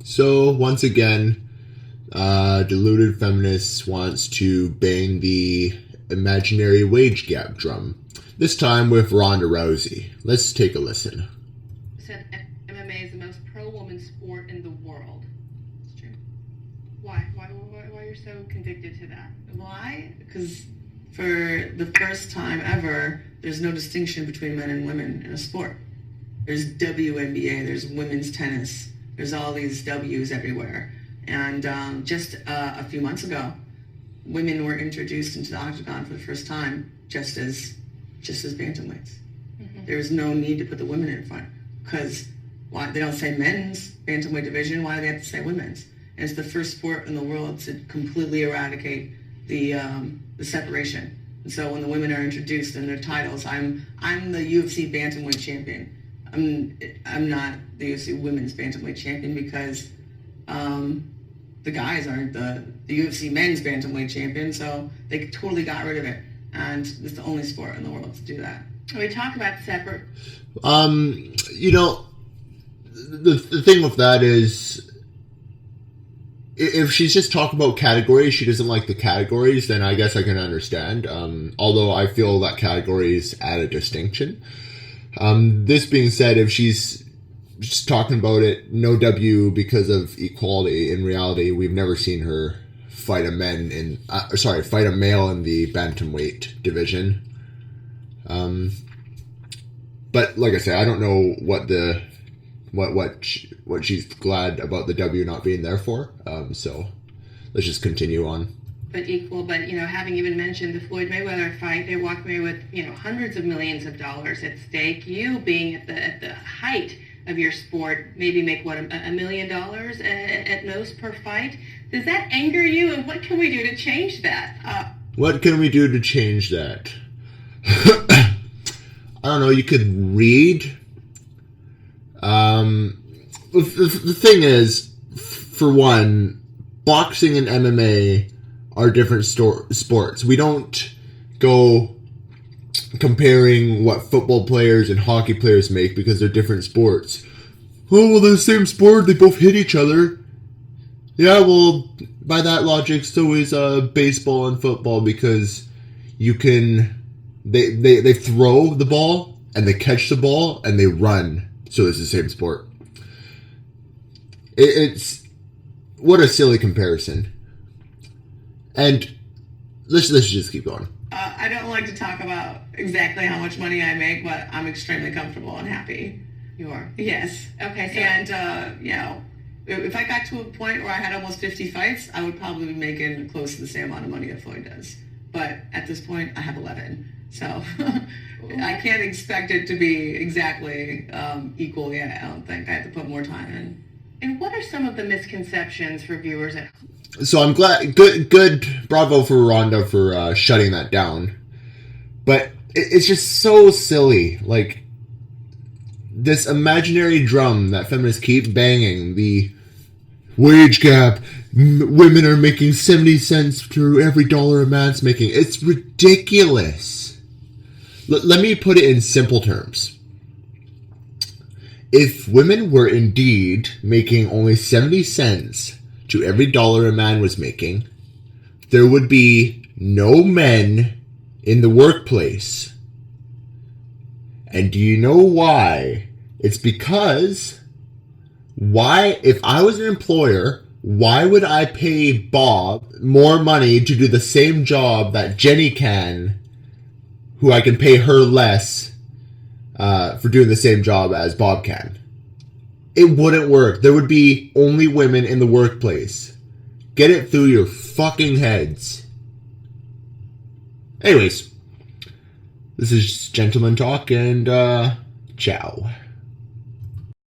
So, once again, deluded feminists wants to bang the imaginary wage gap drum. This time with Ronda Rousey. Let's take a listen. Said MMA is the most pro-woman sport in the world. It's true. Why? Why are you so convicted to that? Why? Because for the first time ever, there's no distinction between men and women in a sport. There's WNBA, there's women's tennis, there's all these W's everywhere. And just a few months ago, women were introduced into the octagon for the first time, just as bantamweights. Mm-hmm. There is no need to put the women in front, because why they don't say men's bantamweight division? Why do they have to say women's? And it's the first sport in the world to completely eradicate the separation. And so when the women are introduced in their titles, I'm the UFC bantamweight champion. I'm not the UFC women's bantamweight champion because the guys aren't the UFC men's bantamweight champion, so they totally got rid of it. And it's the only sport in the world to do that. We talk about separate. The thing with that is, if she's just talking about categories, she doesn't like the categories, then I guess I can understand. Although I feel that categories add a distinction. This being said, if she's just talking about it, no W because of equality, in reality, we've never seen her fight a male in the bantamweight division. But like I said, I don't know what she's glad about the W not being there for. So let's just continue on. But equal, but having even mentioned the Floyd Mayweather fight, they walked away with hundreds of millions of dollars at stake. You being at the height of your sport, maybe make $1 million at most per fight. Does that anger you, and what can we do to change that? What can we do to change that? I don't know. You could read. The thing is, for one, boxing and MMA are different sports. We don't go comparing what football players and hockey players make because they're different sports. Oh, well, they're the same sport. They both hit each other. Yeah, well, by that logic, so is baseball and football, because you can... They throw the ball, and they catch the ball, and they run. So it's the same sport. It's... What a silly comparison. And let's just keep going. I don't like to talk about exactly how much money I make, but I'm extremely comfortable and happy. You are? Yes. Okay. So and, if I got to a point where I had almost 50 fights, I would probably be making close to the same amount of money that Floyd does. But at this point, I have 11. So I can't expect it to be exactly equal yet, I don't think. I have to put more time in. And what are some of the misconceptions for viewers at home? So I'm glad, good, bravo for Ronda for shutting that down. But it's just so silly. Like, this imaginary drum that feminists keep banging, the wage gap, women are making 70 cents for every dollar a man's making. It's ridiculous. Let me put it in simple terms. If women were indeed making only 70 cents to every dollar a man was making, there would be no men in the workplace. And do you know why? It's because, if I was an employer, why would I pay Bob more money to do the same job that Jenny can, who I can pay her less for doing the same job as Bob can? It wouldn't work. There would be only women in the workplace. Get it through your fucking heads. Anyways, this is GentlemanTalk, and ciao.